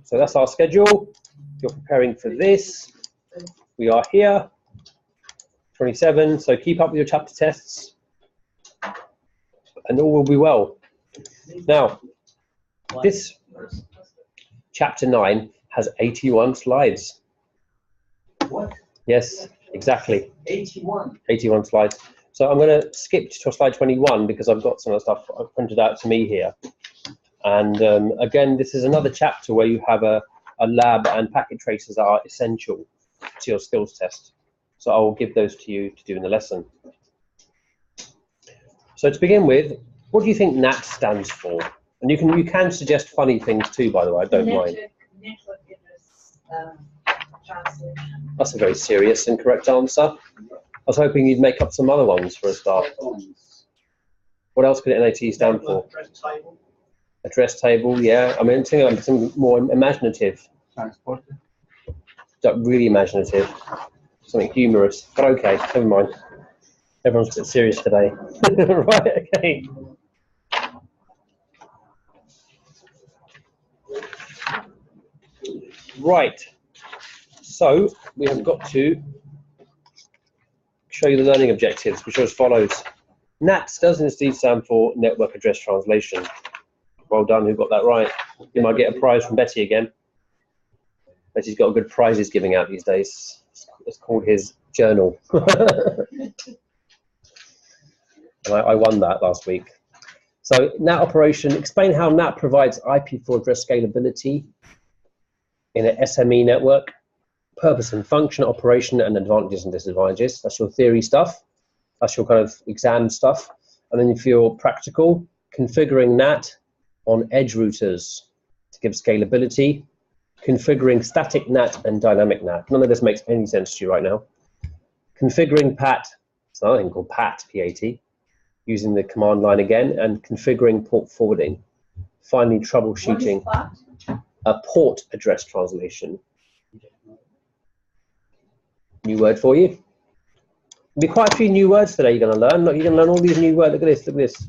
So that's our schedule. You're preparing for this. We are here, 27. So keep up with your chapter tests, and all will be well. Now, this chapter 9 has 81 slides. What? Yes, exactly. 81. 81 slides. So I'm going to skip to slide 21 because I've got some of the stuff printed out to me here. And again, this is another chapter where you have a lab and packet traces are essential to your skills test. So I will give those to you to do in the lesson. So to begin with, what do you think NAT stands for? And you can suggest funny things too, by the way, I don't mind. Network address translation. That's a very serious and correct answer. I was hoping you'd make up some other ones for a start. What else could NAT stand for? Address table, yeah. I mean, something more imaginative. Transporter. Not really imaginative. Something humorous. But okay, never mind. Everyone's a bit serious today. Right, okay. Right. So we have got to show you the learning objectives, which are as follows. NAT does indeed stand for Network Address Translation. Well done, who got that right? You might get a prize from Betty again. Betty's got good prizes giving out these days. It's called his journal. And I won that last week. So NAT operation, explain how NAT provides IP4 address scalability in an SME network. Purpose and function, operation, and advantages and disadvantages. That's your theory stuff. That's your kind of exam stuff. And then if you're practical, configuring NAT on edge routers to give scalability, configuring static NAT and dynamic NAT. None of this makes any sense to you right now. Configuring PAT, it's another thing called PAT, P-A-T, using the command line again, and configuring port forwarding. Finally, troubleshooting a port address translation. New word for you. There'll be quite a few new words today you're going to learn. Look, you're going to learn all these new words. Look at this, look at this.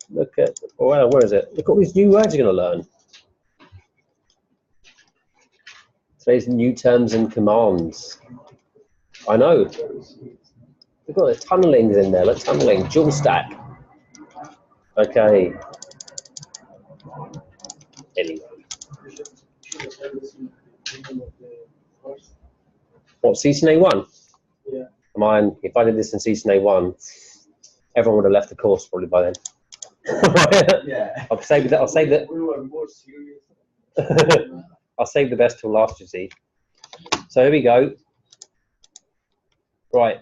Look at, oh, where is it? Look at all these new words you're going to learn. Today's new terms and commands. I know. We've got the tunnelings in there. Look, tunneling, dual stack. Okay. Anyway. What, CCNA 1? Yeah. Mine, if I did this in CCNA 1, everyone would have left the course probably by then. Yeah. I'll save that. I'll save that. We were more serious. I'll save the best till last, you see. So here we go. Right.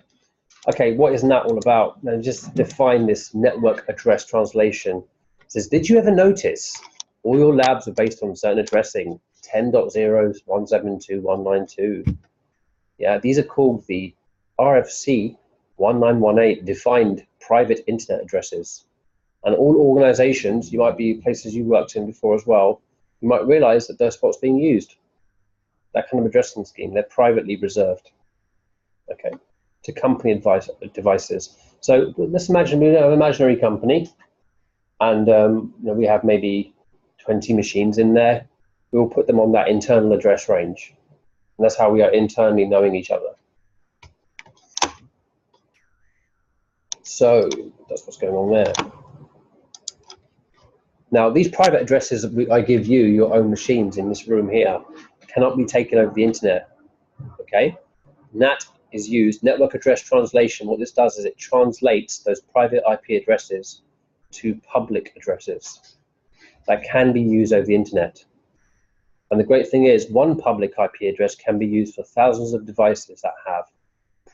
Okay, what is NAT all about? Now just define this network address translation. It says, did you ever notice all your labs are based on certain addressing? 10.0s, 172.192. Yeah, these are called the RFC 1918 defined private internet addresses. And all organizations, you might be places you worked in before as well, you might realize that those spots being used. That kind of addressing scheme, they're privately reserved. Okay, to company devices. So let's imagine we have an imaginary company, and you know, we have maybe 20 machines in there. We'll put them on that internal address range. And that's how we are internally knowing each other. So that's what's going on there. Now, these private addresses that I give you, your own machines in this room here, cannot be taken over the internet, okay? NAT is used, network address translation. What this does is it translates those private IP addresses to public addresses that can be used over the internet. And the great thing is, one public IP address can be used for thousands of devices that have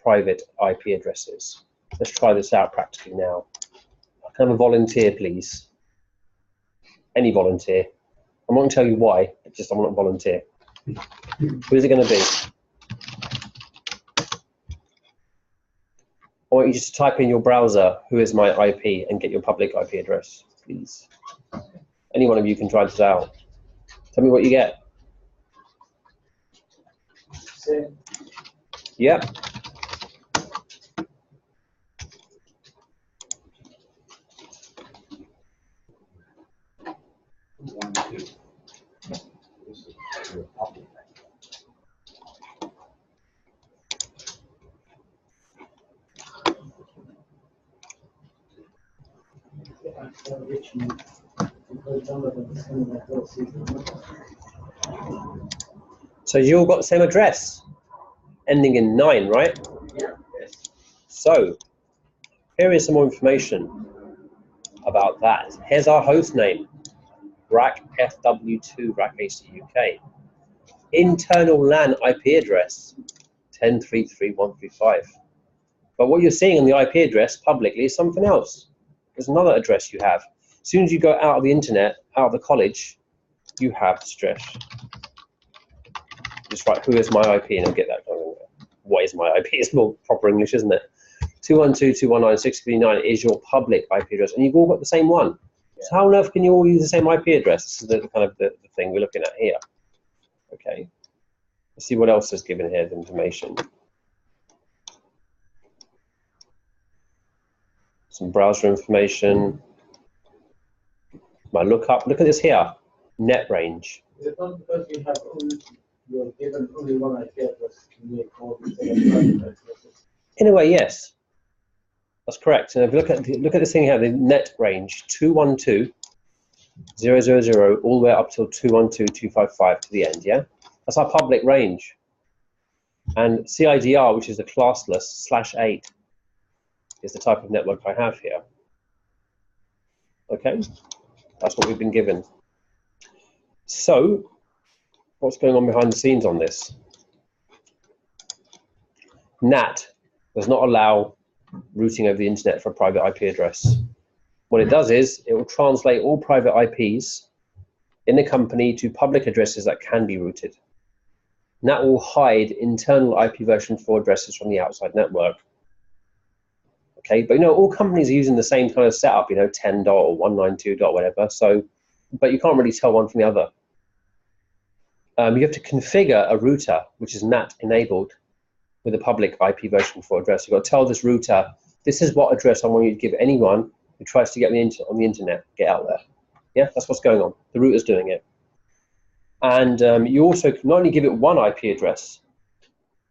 private IP addresses. Let's try this out practically now. Can I have a volunteer, please? Any volunteer. I'm not going to tell you why, but just I want a volunteer. Who is it going to be? I want you just to type in your browser, who is my IP, and get your public IP address, please. Any one of you can try this out. Tell me what you get. Yep. which you So you all got the same address, ending in 9, right? Yeah. Yes. So here is some more information about that. Here's our host name, rack FW2 rack AC UK. Internal LAN IP address 10.3.3.1.3.5. But what you're seeing on the IP address publicly is something else. There's another address you have. As soon as you go out of the internet, out of the college, you have this address. Just write who is my IP and I'll get that going. What is my IP? It's more proper English, isn't it? 212.219.639 is your public IP address, and you've all got the same one. Yeah. So how on earth can you all use the same IP address? This is the kind of the thing we're looking at here. Okay. Let's see what else is given here, the information. Some browser information. My lookup. Look at this here. Net range. Is it not because you have only, you're given only one IP address, can you call it private addresses? In a way, yes. That's correct. And if you look at this thing here, the net range 212.0.0.0 all the way up till 212.255 to the end. Yeah, that's our public range. And CIDR, which is the classless /8, is the type of network I have here. Okay, that's what we've been given. So, what's going on behind the scenes on this? NAT does not allow routing over the internet for a private IP address. What it does is it will translate all private IPs in the company to public addresses that can be routed. NAT will hide internal IPv4 addresses from the outside network. Okay, but you know, all companies are using the same kind of setup, you know, 10 dot or 192 dot whatever, so, but you can't really tell one from the other. You have to configure a router which is NAT enabled with a public IPv4 address. You've got to tell this router, this is what address I want you to give anyone who tries to get me on the internet, get out there. Yeah, that's what's going on. The router's doing it. And you also can not only give it one IP address,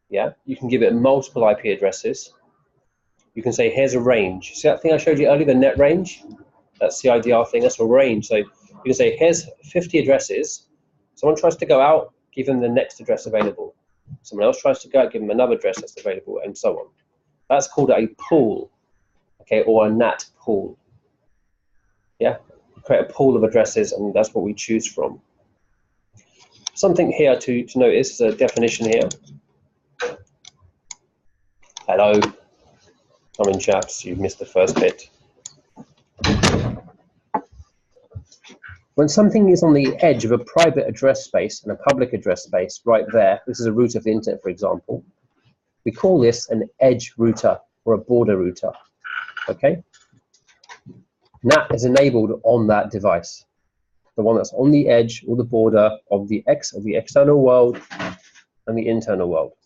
yeah, you can give it multiple IP addresses. You can say, here's a range. See that thing I showed you earlier, the net range? That CIDR thing, that's a range. So you can say, here's 50 addresses. Someone tries to go out, give them the next address available. Someone else tries to go out, give them another address that's available, and so on. That's called a pool, okay, or a NAT pool. Yeah, you create a pool of addresses, and that's what we choose from. Something here to notice is a definition here. Hello, come in, chaps. You've missed the first bit. When something is on the edge of a private address space and a public address space right there, this is a router of the internet, for example, we call this an edge router or a border router, okay? NAT is enabled on that device, the one that's on the edge or the border of the external world and the internal world.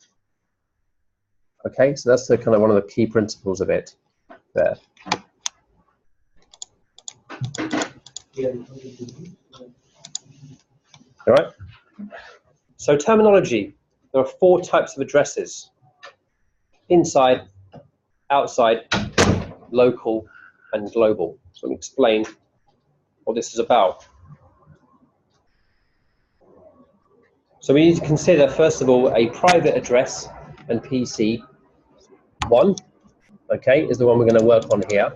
Okay, so that's the kind of one of the key principles of it there. All right. So terminology. There are 4 types of addresses: inside, outside, local, and global. So let me explain what this is about. So we need to consider, first of all, a private address and PC1, okay, is the one we're going to work on here.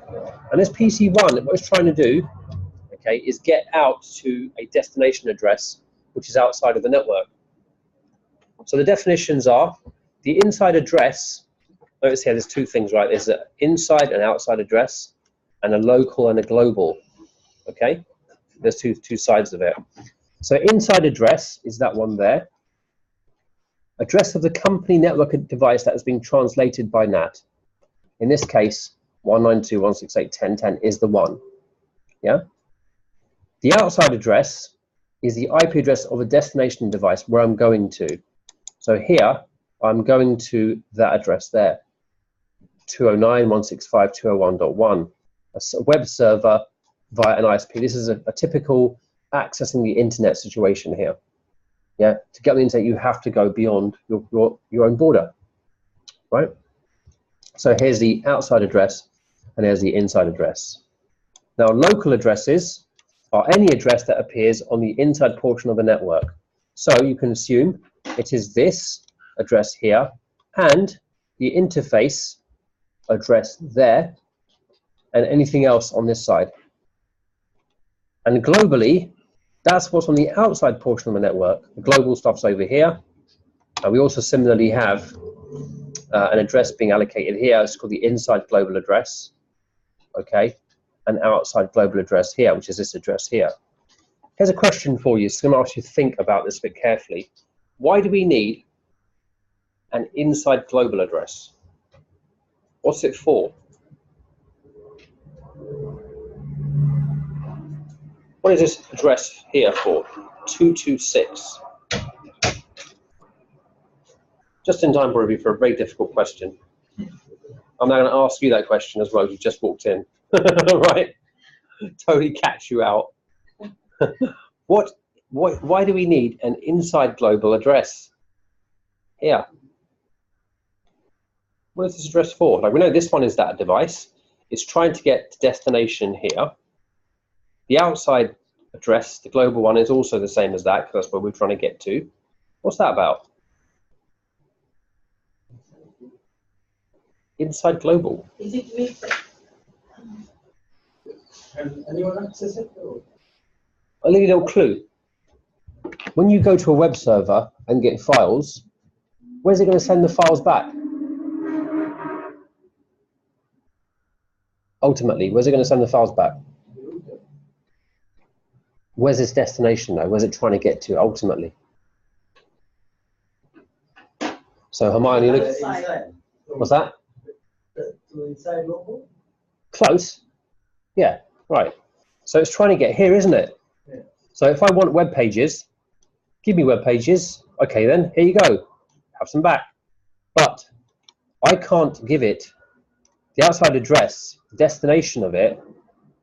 And this PC1, what it's trying to do, okay, is get out to a destination address which is outside of the network. So the definitions are the inside address. Notice here there's 2 things, right? There's an inside and outside address and a local and a global, okay? There's two sides of it. So inside address is that one there. Address of the company network device that has been translated by NAT. In this case, 192.168.10.10 is the one, yeah? The outside address is the IP address of a destination device where I'm going to. So here, I'm going to that address there, 209.165.201.1, a web server via an ISP. This is a typical accessing the internet situation here. Yeah, to get on the internet, you have to go beyond your own border, right? So here's the outside address, and here's the inside address. Now, local addresses are any address that appears on the inside portion of a network. So you can assume it is this address here and the interface address there and anything else on this side. And globally, that's what's on the outside portion of the network. The global stuff's over here. And we also similarly have an address being allocated here. It's called the inside global address. Okay, an outside global address here, which is this address here. Here's a question for you. It's going to ask you to think about this a bit carefully. Why do we need an inside global address? What's it for? What is this address here for? 226. Just in time, probably, for a very difficult question. I'm now going to ask you that question as well, as you just walked in. Right? Totally catch you out. Why do we need an inside global address here? What is this address for? Like, we know this one is that device. It's trying to get to destination here. The outside address, the global one, is also the same as that, because that's where we're trying to get to. What's that about? Inside global. Is it with? Can anyone access it? Or? I'll leave you a little clue. When you go to a web server and get files, where's it going to send the files back? Ultimately, where's it going to send the files back? Where's its destination though? Where's it trying to get to ultimately? So Hermione, look. What's that? To inside local? Close. Yeah, right. So it's trying to get here, isn't it? Yeah. So if I want web pages, give me web pages. Okay, then here you go. Have some back. But I can't give it the outside address, the destination of it,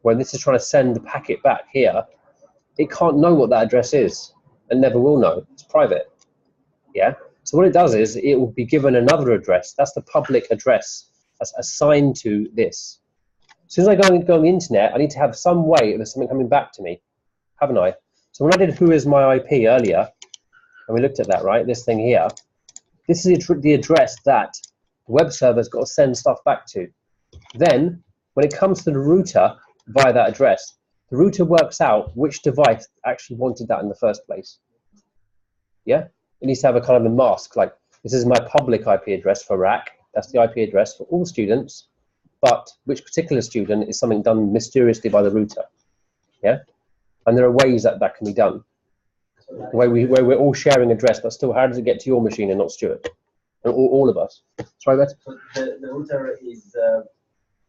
when this is trying to send the packet back here. It can't know what that address is and never will know. It's private. Yeah. So what it does is it will be given another address. That's the public address that's assigned to this. As soon as I go on the internet, I need to have some way of something coming back to me, haven't I? So when I did who is my IP earlier, and we looked at that, right? This thing here, this is the address that the web server's got to send stuff back to. Then, when it comes to the router via that address, the router works out which device actually wanted that in the first place. Yeah? It needs to have a kind of a mask, like this is my public IP address for rack. That's the IP address for all students, but which particular student is something done mysteriously by the router. Yeah? And there are ways that that can be done. Where we're all sharing address, but still, how does it get to your machine and not Stuart? And all of us. Sorry, Beth? So the router is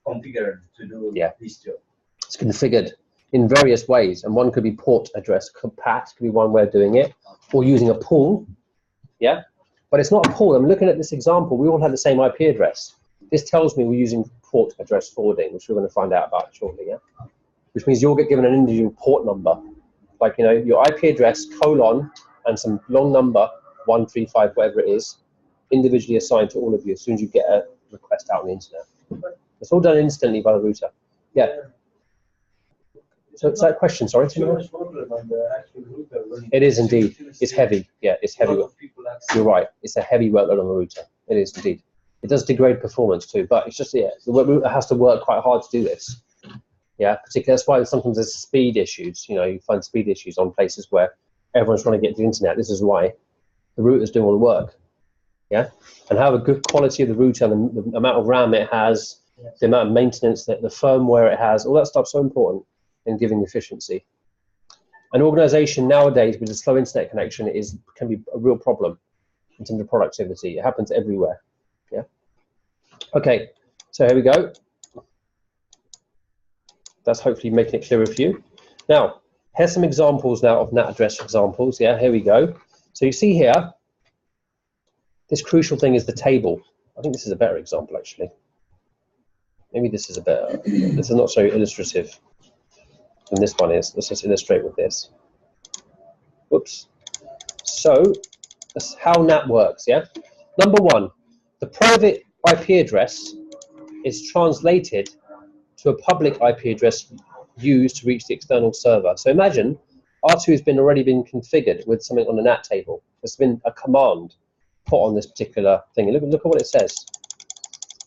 configured to do this job. It's configured in various ways, and one could be port address. PAT could be one way of doing it, or using a pool. Yeah, but it's not a pool. I'm looking at this example. We all have the same IP address. This tells me we're using port address forwarding, which we're going to find out about shortly. Yeah, which means you'll get given an individual port number, like your IP address colon and some long number 135 whatever it is, individually assigned to all of you as soon as you get a request out on the internet. It's all done instantly by the router. Yeah. So it's that question, sorry. It is indeed. It's heavy. Yeah, it's heavy. You're right. It's a heavy workload on the router. It is indeed. It does degrade performance too, but it's just, the router has to work quite hard to do this. Yeah, particularly that's why sometimes there's speed issues. You find speed issues on places where everyone's trying to get to the internet. This is why the router's doing all the work. Yeah, and have a good quality of the router, and the amount of RAM it has, the amount of maintenance, the firmware it has, all that stuff's so important in giving efficiency. An organization nowadays with a slow internet connection can be a real problem in terms of productivity. It happens everywhere. Yeah. Okay, so here we go. That's hopefully making it clearer for you. Now, here's some examples now of NAT address examples. Yeah, here we go. So you see here, this crucial thing is the table. I think this is a better example, actually. Maybe this is a better, this is not so illustrative than this one is. Let's just illustrate with this. Whoops. So, that's how NAT works, yeah? Number one, the private IP address is translated to a public IP address used to reach the external server. So imagine R2 has already been configured with something on the NAT table. There's been a command put on this particular thing. Look at what it says.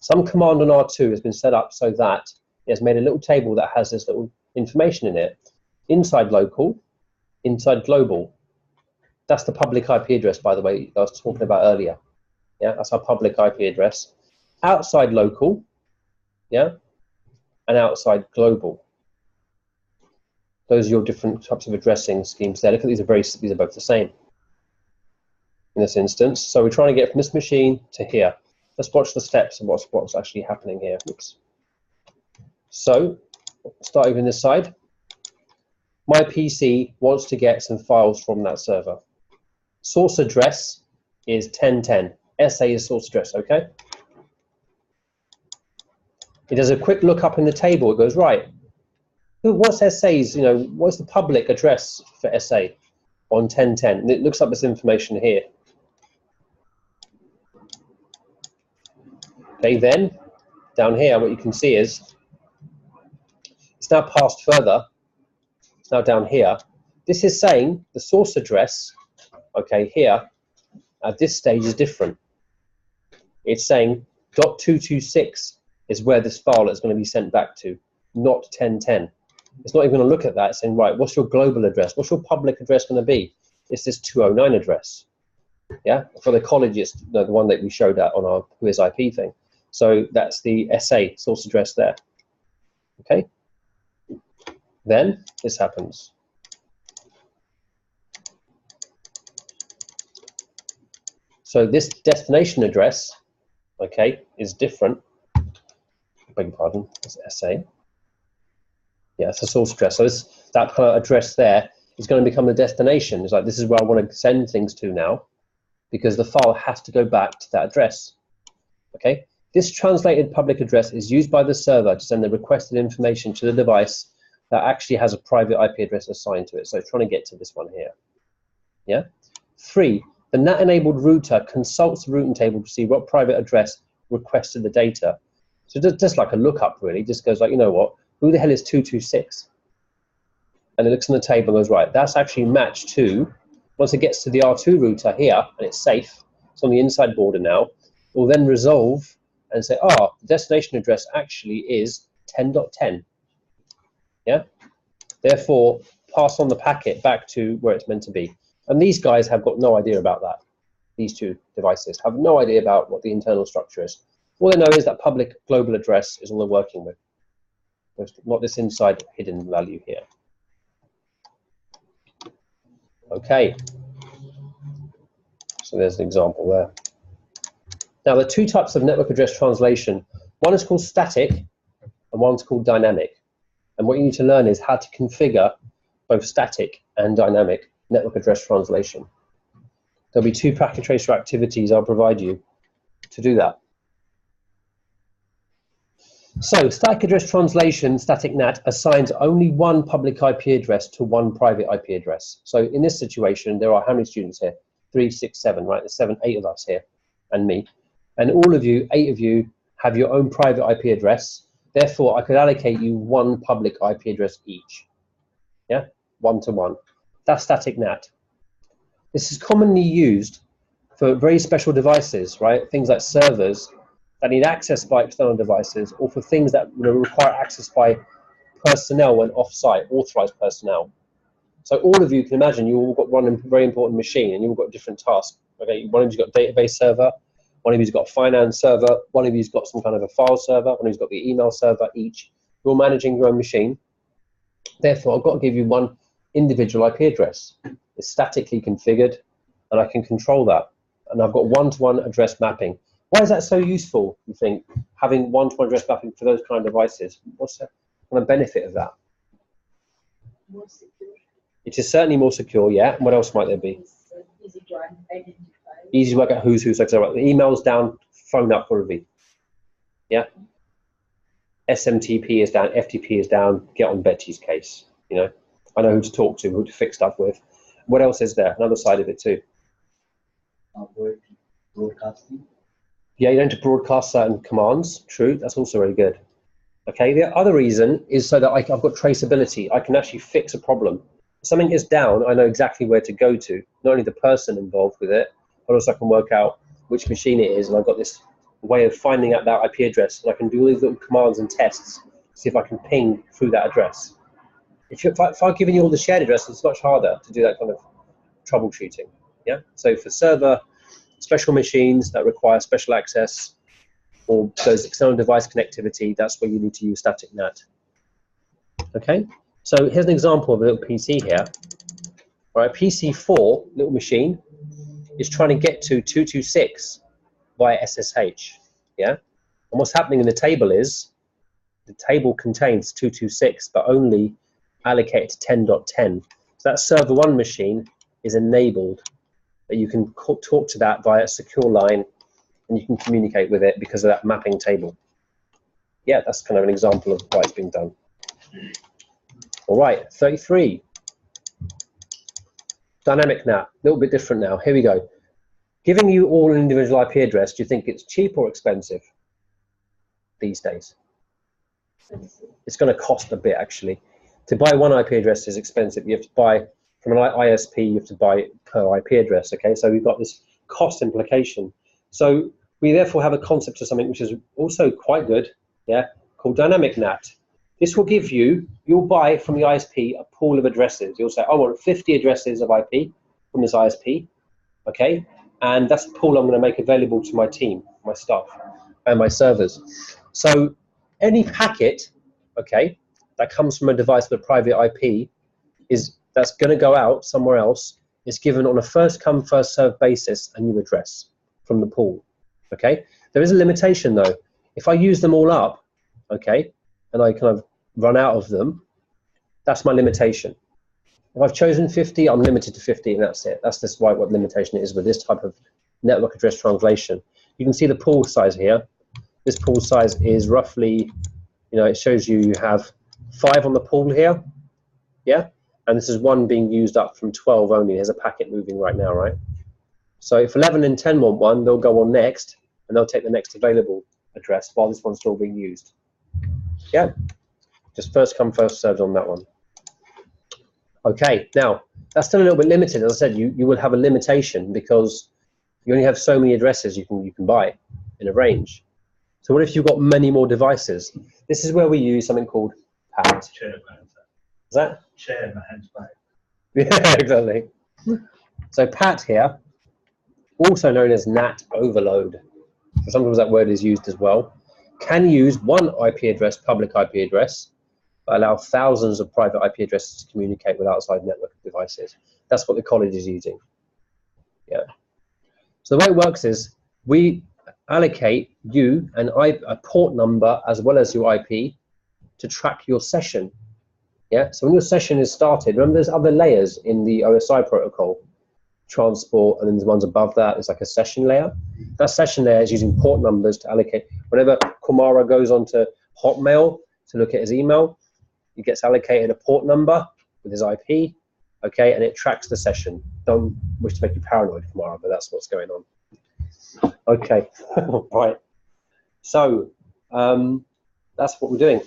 Some command on R2 has been set up so that it has made a little table that has this little information in it. Inside local, inside global. That's the public IP address, by the way, I was talking about earlier. Yeah, that's our public IP address. Outside local, yeah, and outside global. Those are your different types of addressing schemes there. Look at these are both the same in this instance. So we're trying to get from this machine to here. Let's watch the steps and what's actually happening here. Oops. So start over this side. My PC wants to get some files from that server. Source address is 1010. SA is source address, okay? It does a quick look up in the table. It goes, right, what's SA's, what's the public address for SA on 1010? And it looks up this information here. Okay, then down here, what you can see is it's now passed further. It's now down here. This is saying the source address, okay, here at this stage is different. It's saying .226 is where this file is going to be sent back to, not 1010. It's not even going to look at that. It's saying, right, what's your global address? What's your public address going to be? It's this 209 address. Yeah, for the college, it's the one that we showed that on our Whois IP thing. So that's the SA source address there. Okay. Then this happens. So this destination address, okay, is different. Beg your pardon, it's SA. Yeah, it's a source address. So that kind of address there is going to become the destination. It's like, this is where I want to send things to now, because the file has to go back to that address. Okay. This translated public address is used by the server to send the requested information to the device that actually has a private IP address assigned to it. So it's trying to get to this one here. Yeah. 3, the NAT-enabled router consults the routing table to see what private address requested the data. So just like a lookup, really. Just goes like, you know what? Who the hell is 226? And it looks on the table and goes, right, that's actually matched to, once it gets to the R2 router here, and it's safe, it's on the inside border now, it will then resolve and say, the destination address actually is 10.10. Yeah? Therefore, pass on the packet back to where it's meant to be. And these guys have got no idea about that. These two devices have no idea about what the internal structure is. All they know is that public global address is all they're working with. There's not this inside hidden value here. Okay. So there's an example there. Now, there are two types of network address translation. One is called static, and one's called dynamic. And what you need to learn is how to configure both static and dynamic network address translation. There'll be 2 packet tracer activities I'll provide you to do that. So, static address translation, static NAT, assigns only one public IP address to one private IP address. So, in this situation, there are how many students here? 3, 6, 7, right? There's 7, 8 of us here, and me. And all of you, 8 of you, have your own private IP address. Therefore, I could allocate you one public IP address each. Yeah, 1 to 1. That's static NAT. This is commonly used for very special devices, right? Things like servers that need access by external devices, or for things that require access by personnel when off-site, authorized personnel. So all of you can imagine you all got one very important machine and you've all got different tasks. Okay, one of you's got a database server, one of you's got a finance server, one of you's got some kind of a file server, one of you's got the email server each. You're managing your own machine. Therefore, I've got to give you one individual IP address. It's statically configured, and I can control that. And I've got one-to-one address mapping. Why is that so useful, you think, having one-to-one address mapping for those kind of devices? What's the kind of benefit of that? More secure. It is certainly more secure, yeah. What else might there be? It's easy to identify. Easy to work out who's who. So the email's down, phone up for review. Yeah. SMTP is down, FTP is down, get on Betty's case. I know who to talk to, who to fix stuff with. What else is there? Another side of it too. Broadcasting. Yeah, you don't have to broadcast certain commands. True, that's also very good. Okay, the other reason is so that I've got traceability. I can actually fix a problem. If something is down, I know exactly where to go to, not only the person involved with it, but also I can work out which machine it is, and I've got this way of finding out that IP address, and I can do all these little commands and tests, see if I can ping through that address. If I've given you all the shared address, it's much harder to do that kind of troubleshooting. Yeah. So for server, special machines that require special access, or those external device connectivity, that's where you need to use static NAT. Okay. So here's an example of a little PC here. All right, PC4 little machine is trying to get to 226 via SSH. Yeah. And what's happening in the table is the table contains 226, but only allocated to 10.10. So that server 1 machine is enabled, that you can talk to that via a secure line, and you can communicate with it because of that mapping table. Yeah, that's kind of an example of why it's being done. All right, 33. Dynamic NAT, a little bit different now. Here we go. Giving you all an individual IP address, do you think it's cheap or expensive these days? It's going to cost a bit, actually. To buy one IP address is expensive. You have to buy from an ISP, you have to buy per IP address, okay? So we've got this cost implication. So we therefore have a concept of something which is also quite good, yeah, called dynamic NAT. This will give you, you'll buy from the ISP a pool of addresses. You'll say, I want 50 addresses of IP from this ISP, okay? And that's the pool I'm going to make available to my team, my staff, and my servers. So any packet, okay, that comes from a device with a private IP that's going to go out somewhere else is given on a first come, first served basis a new address from the pool, okay? There is a limitation though. If I use them all up, okay, and I kind of run out of them, that's my limitation. If I've chosen 50, I'm limited to 50 and that's it. That's just what limitation it is with this type of network address translation. You can see the pool size here. This pool size is roughly, it shows you have 5 on the pool here, yeah? And this is 1 being used up from 12 only. There's a packet moving right now, right? So if 11 and 10 want one, they'll go on next, and they'll take the next available address while this one's still being used. Yeah, just first come, first served on that one. Okay, now, that's still a little bit limited. As I said, you will have a limitation because you only have so many addresses you can buy in a range. So what if you've got many more devices? This is where we use something called PAT. Is that? Share my hands back. Yeah, exactly. So PAT here, also known as NAT overload, so sometimes that word is used as well, can use one IP address, public IP address, but allow thousands of private IP addresses to communicate with outside network devices. That's what the college is using. Yeah. So the way it works is we allocate you a port number as well as your IP to track your session. Yeah, so when your session is started, remember there's other layers in the OSI protocol, transport, and then there's ones above that, it's like a session layer. That session layer is using port numbers to allocate. Whenever Kumara goes onto Hotmail to look at his email, he gets allocated a port number with his IP, okay, and it tracks the session. Don't wish to make you paranoid, Kumara, but that's what's going on. Okay, right. So that's what we're doing.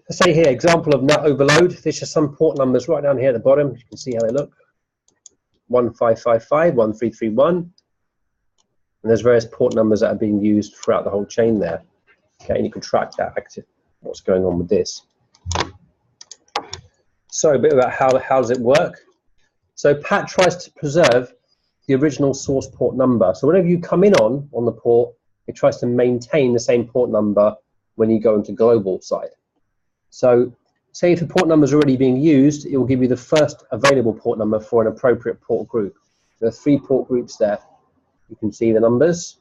Let's say here, example of NAT overload. There's just some port numbers right down here at the bottom. You can see how they look. 1555, 1331. And there's various port numbers that are being used throughout the whole chain there. Okay, and you can track that active, what's going on with this. So a bit about how does it work. So PAT tries to preserve the original source port number. So whenever you come in on the port, it tries to maintain the same port number when you go into global side. So say if the port number is already being used, it will give you the first available port number for an appropriate port group. There are 3 port groups there. You can see the numbers.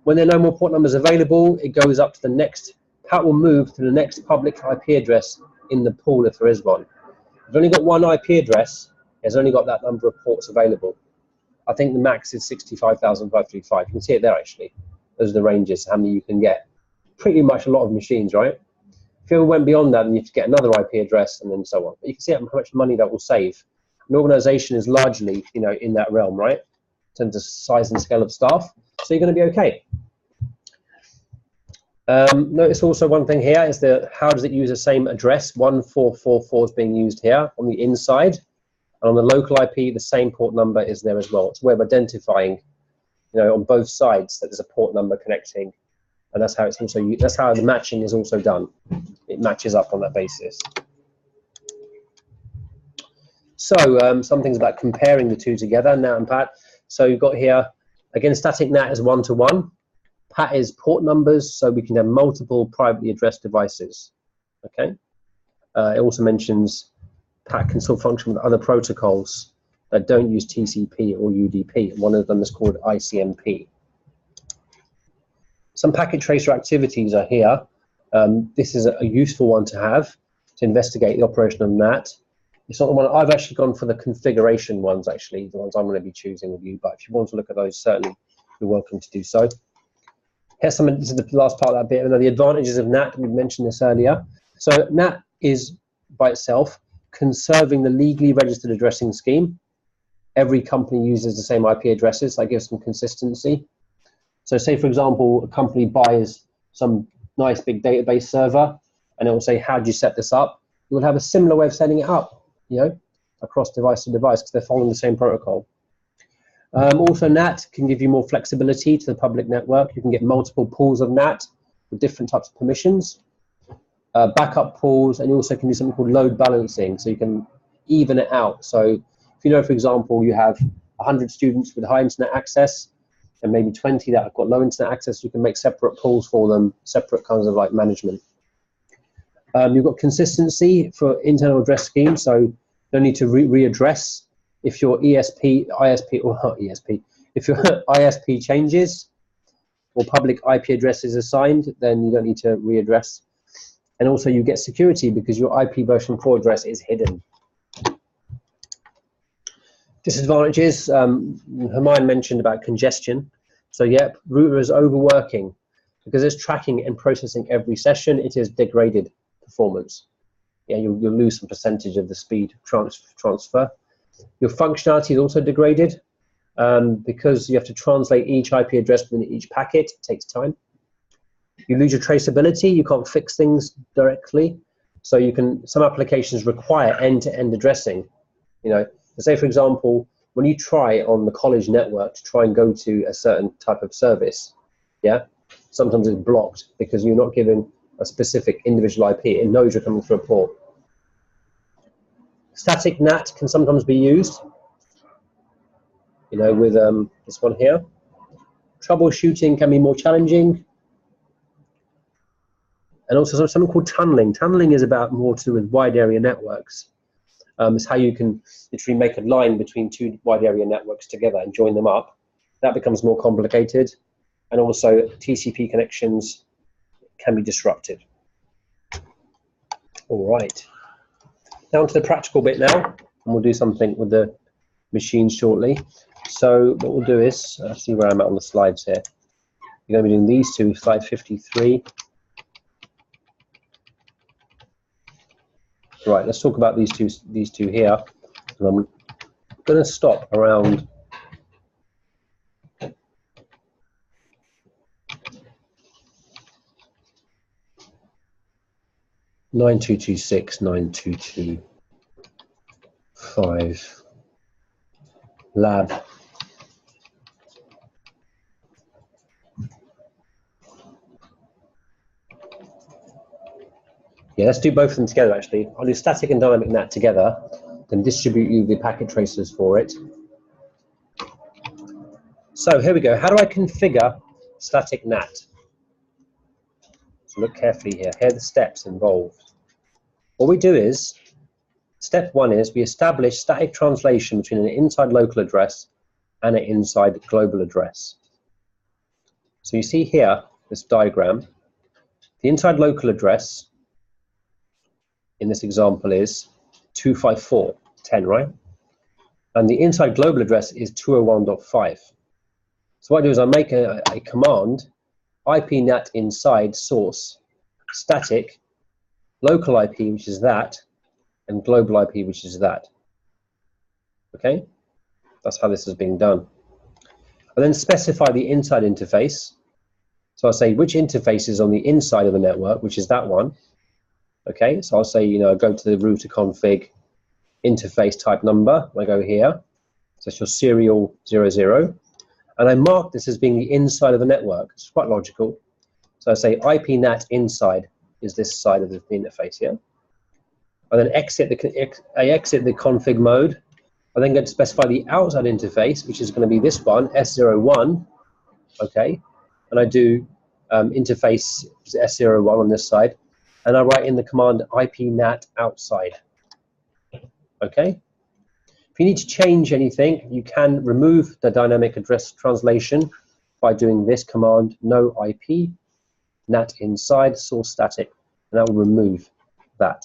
When there are no more port numbers available, it goes up to the next. PAT will move to the next public IP address in the pool if there is one. If you've only got one IP address, it's only got that number of ports available. I think the max is 65,535. You can see it there actually. Those are the ranges, how many you can get. Pretty much a lot of machines, right? If you ever went beyond that, then you have to get another IP address and then so on. But you can see how much money that will save. An organization is largely, in that realm, right? In terms of size and scale of staff. So you're going to be okay. Notice also one thing here is how does it use the same address? 1444 is being used here on the inside, and on the local IP, the same port number is there as well. It's a way of identifying, on both sides that there's a port number connecting, and that's how it's also that's how the matching is also done. It matches up on that basis. So some things about comparing the two together, NAT and PAT. So you've got here again, static NAT is 1-to-1. PAT is port numbers, so we can have multiple privately addressed devices. Okay. It also mentions PAT can still function with other protocols that don't use TCP or UDP. One of them is called ICMP. Some packet tracer activities are here. This is a useful one to have to investigate the operation of NAT. It's not the one I've actually gone for the configuration ones, actually, the ones I'm going to be choosing with you. But if you want to look at those, certainly you're welcome to do so. Here's something. This is the last part of that bit. The advantages of NAT. We mentioned this earlier. So NAT is by itself conserving the legally registered addressing scheme. Every company uses the same IP addresses. That gives some consistency. So say, for example, a company buys some nice big database server, and it will say, how do you set this up? You will have a similar way of setting it up, across device to device, because they're following the same protocol. Also, NAT can give you more flexibility to the public network. You can get multiple pools of NAT with different types of permissions, backup pools, and you also can do something called load balancing, so you can even it out. So if for example, you have 100 students with high internet access and maybe 20 that have got low internet access, you can make separate pools for them, separate kinds of management. You've got consistency for internal address schemes, so you don't need to readdress if your ISP if your ISP changes or public IP address is assigned, then you don't need to readdress. And also you get security because your IP version 4 address is hidden. Disadvantages, Hermione mentioned about congestion. So yeah, router is overworking because it's tracking and processing every session. It is degraded performance. Yeah, you'll lose some percentage of the speed transfer. Your functionality is also degraded because you have to translate each IP address within each packet. It takes time. You lose your traceability. You can't fix things directly. So some applications require end-to-end addressing. Say for example, when you try on the college network to try and go to a certain type of service, sometimes it's blocked because you're not given a specific individual IP. It knows you're coming through a port. Static NAT can sometimes be used, with this one here. Troubleshooting can be more challenging. And also something called tunneling. Tunneling is about more to do with wide area networks. It's how you can literally make a line between two wide area networks together and join them up. That becomes more complicated. And also TCP connections can be disrupted. All right. Down to the practical bit now, and we'll do something with the machine shortly. So what we'll do is, see where I'm at on the slides here. You're going to be doing these two, slide 53. Right, let's talk about these two here. I'm going to stop around (9226, 9225) lab. Yeah, let's do both of them together actually. I'll do static and dynamic NAT together, then distribute you the packet tracers for it. So here we go. How do I configure static NAT? So look carefully here. Here are the steps involved. What we do is, step one is we establish static translation between an inside local address and an inside global address. So you see here, this diagram, the inside local address in this example is 254.10, right? And the inside global address is 201.5. So what I do is I make a command, IPNAT inside source, static, local IP, which is that, and global IP, which is that. Okay? That's how this is being done. I then specify the inside interface. So I'll say which interface is on the inside of the network, which is that one. Okay, so I'll say, you know, go to the router config interface type number. I go here. So it's your serial 00. And I mark this as being the inside of the network. It's quite logical. So I say IP NAT inside is this side of the interface here. I then exit the config mode. I then get to specify the outside interface, which is going to be this one, S01. Okay, and I do interface S01 on this side, and I write in the command IP NAT outside. Okay. If you need to change anything, you can remove the dynamic address translation by doing this command, no IP, NAT inside, source static, and that will remove that.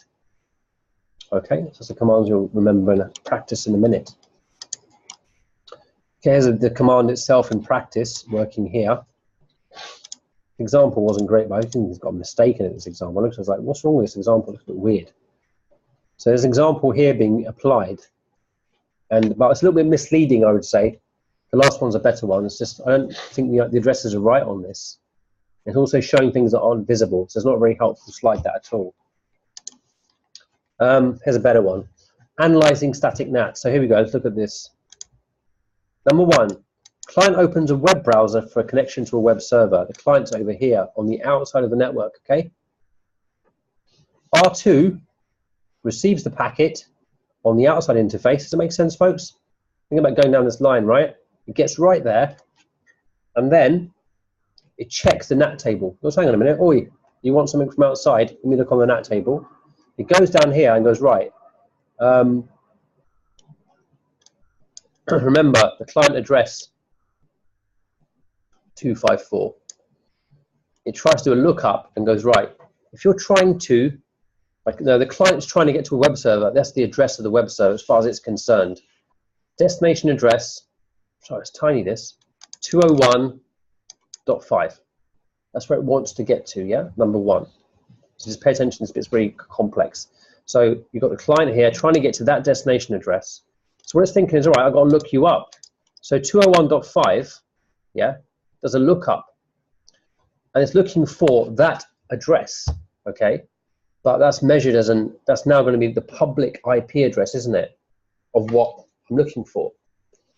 Okay, so it's a command you'll remember and practice in a minute. Okay, here's the command itself in practice, working here. The example wasn't great, but I think it's got a mistake in it, this example. I was like, what's wrong with this example? It's a bit weird. So there's an example here being applied. But it's a little bit misleading, I would say. The last one's a better one. It's just, I don't think the addresses are right on this. It's also showing things that aren't visible, so it's not a very helpful slide that at all. Here's a better one. Analyzing static NAT. So here we go, let's look at this. Number one, client opens a web browser for a connection to a web server. The client's over here on the outside of the network, okay? R2 receives the packet on the outside interface. Does that make sense, folks? Think about going down this line, right? It gets right there, and then it checks the NAT table. Goes, hang on a minute, oi, you want something from outside? Let me look on the NAT table. It goes down here and goes, right. Remember, the client address 254. It tries to do a lookup and goes, right, if you're trying to, like, no, the client's trying to get to a web server, that's the address of the web server as far as it's concerned. Destination address, sorry, it's tiny this, 201.5. That's where it wants to get to, yeah, number one. So just pay attention, this bit's very complex. So you've got the client here trying to get to that destination address. So what it's thinking is, all right, I've got to look you up. So 201.5, yeah, does a lookup. And it's looking for that address, okay? But that's measured as that's now going to be the public IP address, isn't it? Of what I'm looking for.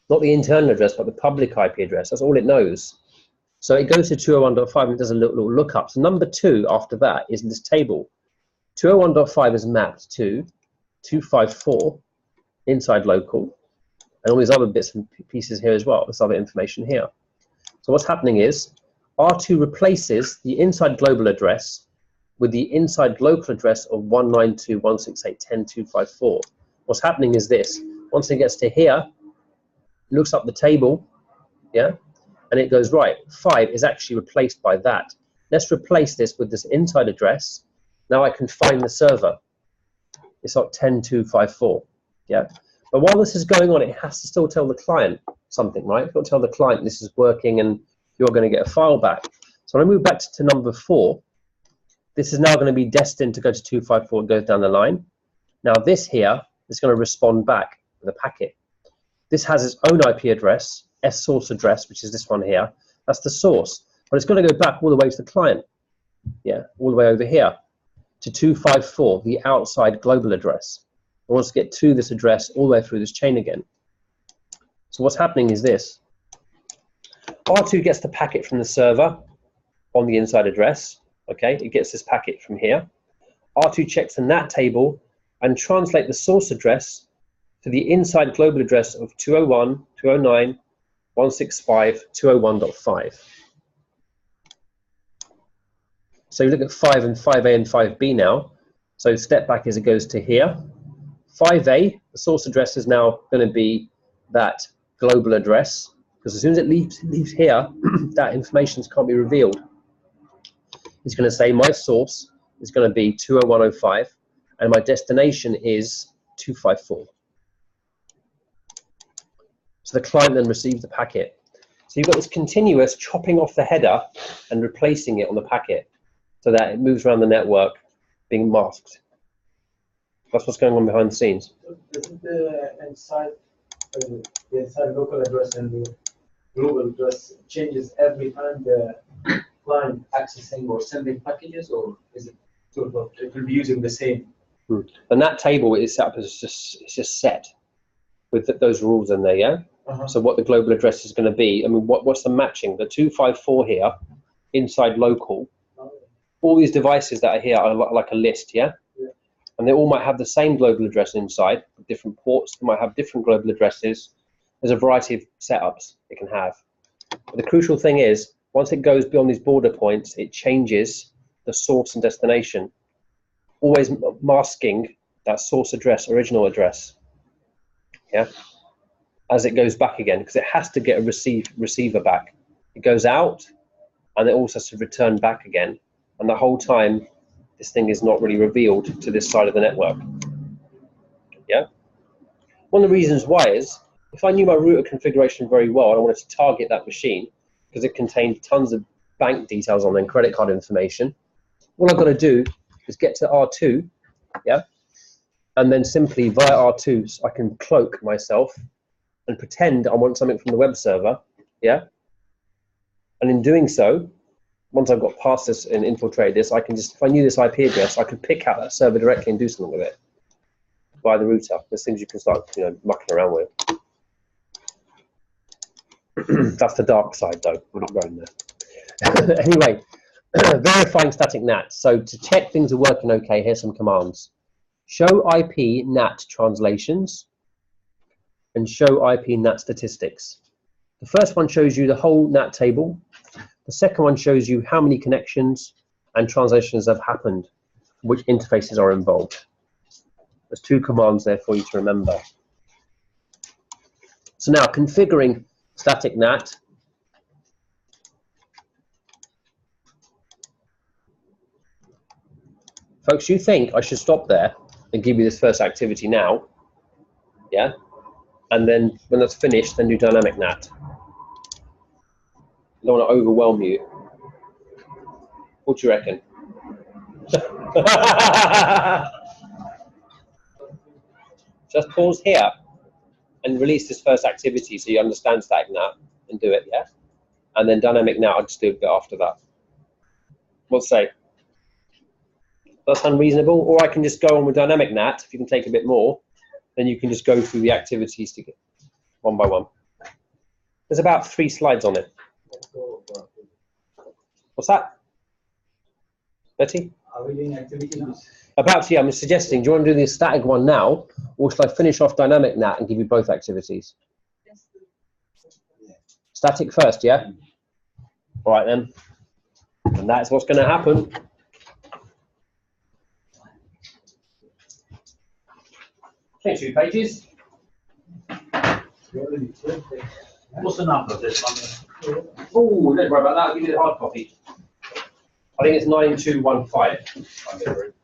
Not the internal address, but the public IP address. That's all it knows. So it goes to 201.5 and it does a little lookup. So number two after that is this table. 201.5 is mapped to 254 inside local, and all these other bits and pieces here as well, this other information here. So what's happening is R2 replaces the inside global address with the inside local address of 192.168.10.254. What's happening is this. Once it gets to here, it looks up the table, yeah, and it goes, right, 5 is actually replaced by that. Let's replace this with this inside address. Now I can find the server. It's like 10.254, yeah. But while this is going on, it has to still tell the client something, right? It's got to tell the client this is working and you're going to get a file back. So when I move back to number 4, this is now going to be destined to go to 254 and goes down the line. Now this here is going to respond back with a packet. This has its own IP address, S source address, which is this one here. That's the source. But it's going to go back all the way to the client. Yeah, all the way over here to 254, the outside global address. It wants to get to this address all the way through this chain again. So what's happening is this. R2 gets the packet from the server on the inside address. Okay, it gets this packet from here. R2 checks the NAT table and translate the source address to the inside global address of 201.209.165.201.5. So you look at 5 and 5A and 5B now. So step back as it goes to here. 5A, the source address is now going to be that global address, because as soon as it leaves here, that information can't be revealed. It's going to say my source is going to be 201.05 and my destination is 254. So the client then receives the packet. So you've got this continuous chopping off the header and replacing it on the packet so that it moves around the network being masked. That's what's going on behind the scenes. Isn't the inside local address and the global address changes every time the client accessing or sending packages, or is it sort of, it will be using the same? And that table is set up as it's just set with those rules in there, yeah? So what the global address is going to be, I mean, what's the matching? The 254 here, inside local, all these devices that are here are like a list, yeah? And they all might have the same global address inside, with different ports. They might have different global addresses. There's a variety of setups it can have. But the crucial thing is, once it goes beyond these border points, it changes the source and destination, always masking that source address, original address, yeah, as it goes back again, because it has to get a receiver back. It goes out, and it also has to return back again. And the whole time, this thing is not really revealed to this side of the network. Yeah. One of the reasons why is, if I knew my router configuration very well and I wanted to target that machine because it contained tons of bank details on there and credit card information, all I've got to do is get to R2, yeah, and then simply via R2 I can cloak myself and pretend I want something from the web server, yeah, and in doing so, once I've got past this and infiltrated this, I can just, if I knew this IP address, I could pick out that server directly and do something with it via the router. There's things you can start, you know, mucking around with. That's the dark side, though. We're not going there. Anyway, verifying static NAT. So to check things are working okay, here's some commands. Show IP NAT translations and show IP NAT statistics. The first one shows you the whole NAT table. The second one shows you how many connections and translations have happened, which interfaces are involved. There's two commands there for you to remember. So now, configuring static NAT. Folks, you think I should stop there and give you this first activity now, yeah? And then when that's finished, then do dynamic NAT. I don't want to overwhelm you. What do you reckon? Just pause here and release this first activity so you understand static NAT and do it, yeah? And then dynamic NAT, I'll just do a bit after that. What say? That sound reasonable? Or I can just go on with dynamic NAT. If you can take a bit more, then you can just go through the activities to get one by one. There's about 3 slides on it. What's that? Betty? Are we doing activity now? About to, yeah, I'm suggesting, do you want to do the static one now, or should I finish off dynamic NAT and give you both activities? Static first, yeah? All right then. And that's what's going to happen. Okay, 2 pages. What's the number of this one? Oh, don't worry about that. I'll give you the hard copy. I think it's 9215. I'll get it.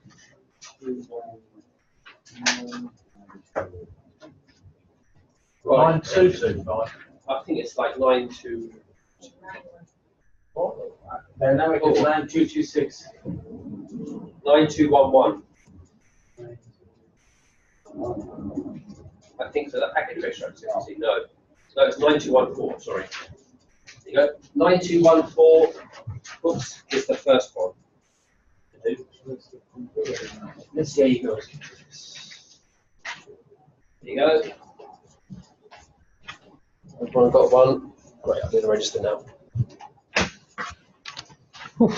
Right. 9225. I think it's like 92. Dynamic is 9226. 9211. I think so. That package ratio activity. No, it's 9214. Sorry. There you go. 9214. Oops, is the first one. Let's see how you go. There you go. Everyone got one. Great, I'll do the register now. Whew.